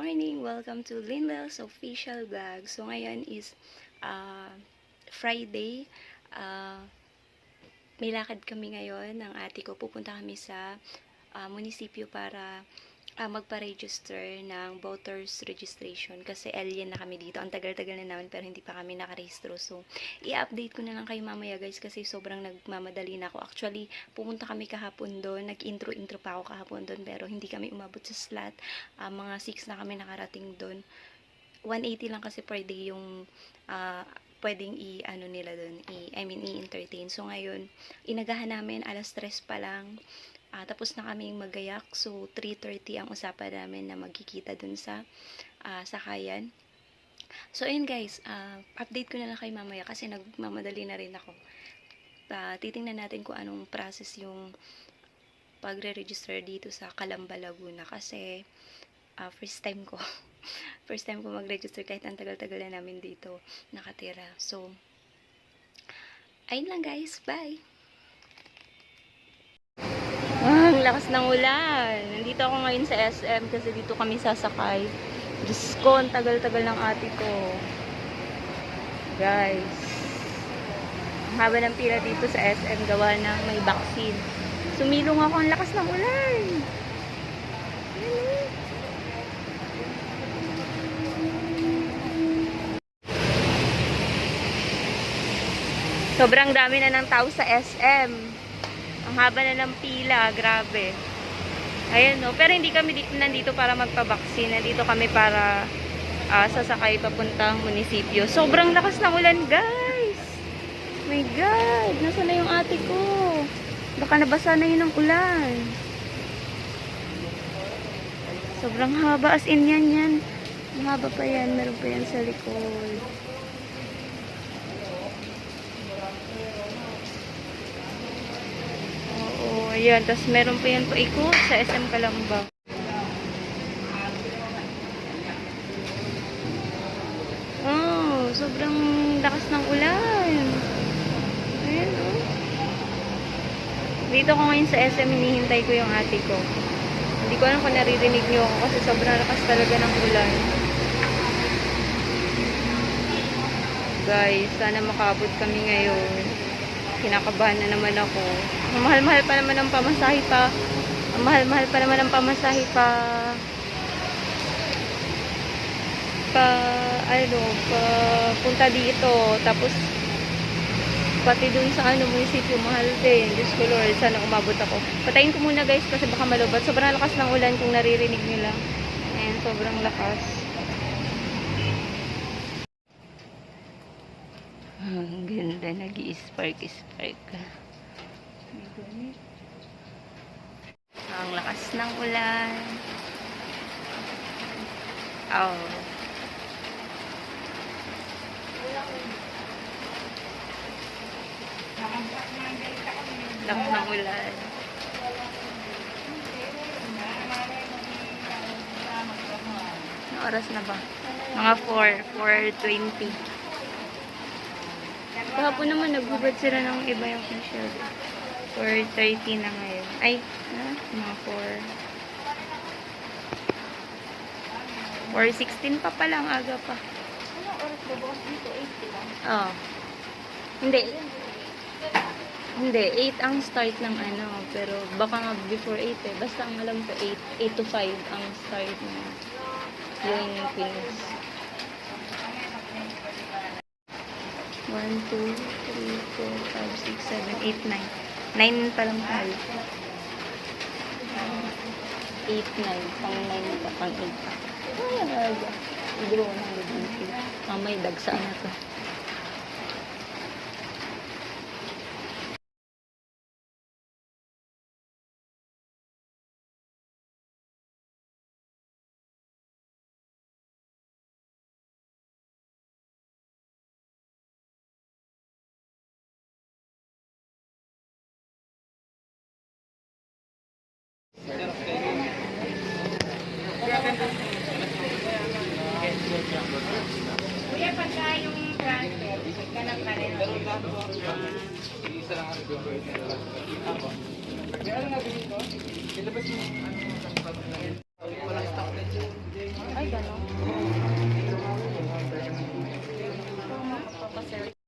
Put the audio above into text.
morning! Welcome to Lindel's Official Vlog. So, ngayon is Friday. May lakad kami ngayon ng ate ko. Pupunta kami sa munisipyo para magpa-register ng voters registration. Kasi alien na kami dito. Ang tagal-tagal na namin pero hindi pa kami nakarehistro. So, i-update ko na lang kayo mamaya guys kasi sobrang nagmamadali na ako. Actually, pumunta kami kahapon doon. Nag-intro pa ako kahapon doon pero hindi kami umabot sa slot. Mga 6 na kami nakarating doon. 180 lang kasi per day yung pwedeng nila doon, i-entertain. So, ngayon, inagahan namin, alas 3 pa lang. Tapos na kaming magayak. So, 3:30 ang usapan namin na magkikita dun sa sakayan. So, ayun guys, update ko na lang kayo mamaya kasi nagmamadali na rin ako. Titingnan natin kung anong process yung pagre-register dito sa Calamba, Laguna. Kasi, first time ko. First time ko mag-register kahit ang tagal-tagal na namin dito nakatira. So, ayun lang guys. Bye! Ang lakas ng ulan. Nandito ako ngayon sa SM kasi dito kami sasakay. Diyos ko, ang tagal-tagal ng ate ko. Guys. Ang haba ng pila dito sa SM gawa ng may vaccine. Sumilong ako, ang lakas ng ulan. Sobrang dami na ng tao sa SM. Ang haba na ng pila, grabe. Ayan no, pero hindi kami nandito para magpa-vaccine. Nandito kami para sasakay papuntang munisipyo. Sobrang lakas ng ulan, guys. My God, nasa na yung ate ko? Baka nabasa na yun ng ulan. Sobrang haba, as in yan. Mahaba pa yan, meron pa yan sa likod. Ayan, tapos meron pa yan paikot sa SM Calamba. Oh, sobrang lakas ng ulan. Ayan, oh. Dito ko ngayon sa SM, hinihintay ko yung ate ko. Hindi ko alam kung naririnig nyo ako kasi sobrang lakas talaga ng ulan. Guys, sana makabot kami ngayon. Kinakabahan na naman ako. Ang mahal-mahal pa naman ang pamasahe pa. Ang mahal-mahal pa naman ang pamasahe pa. Punta dito. Tapos, pati dun sa munisipyo, mahal din. Diyos ko Lord, sana umabot ako. Patayin ko muna guys kasi baka malubat. Sobrang lakas ng ulan kung naririnig nyo lang. Ayan, sobrang lakas. Ang ganda, nag-i-spark. Ang lakas ng ulan. Oh. Lakas ng ulan. Anong oras na ba? Mga 4:20. Kahapon naman naghubad sila ng iba yung official. 4:30 na ngayon. Ay, mga 4:16 pa pala, ang aga pa. Anong oras ba bukas dito? 8 ba? Oo. Hindi, 8 ang start ng pero baka nga before 8 eh. Basta ang alam ko 8 to 5 ang start ng yung Pinos. 1, 2, 3, 4, 5, 6, 7, 8, 9. 9 pa lang tayo. 8, 9. Pang 9 pa, pang 8 pa. Ay, aga. Hindi ko na nag-ibig. Mamay, dagsaan na to. Kuya, pagka yung transfer, ganang ka rin. Isa lang ang kaya lang nabili ko, ilabas mo walang stock na dyan. Ay, siya, no? Ito nga magpapaserve.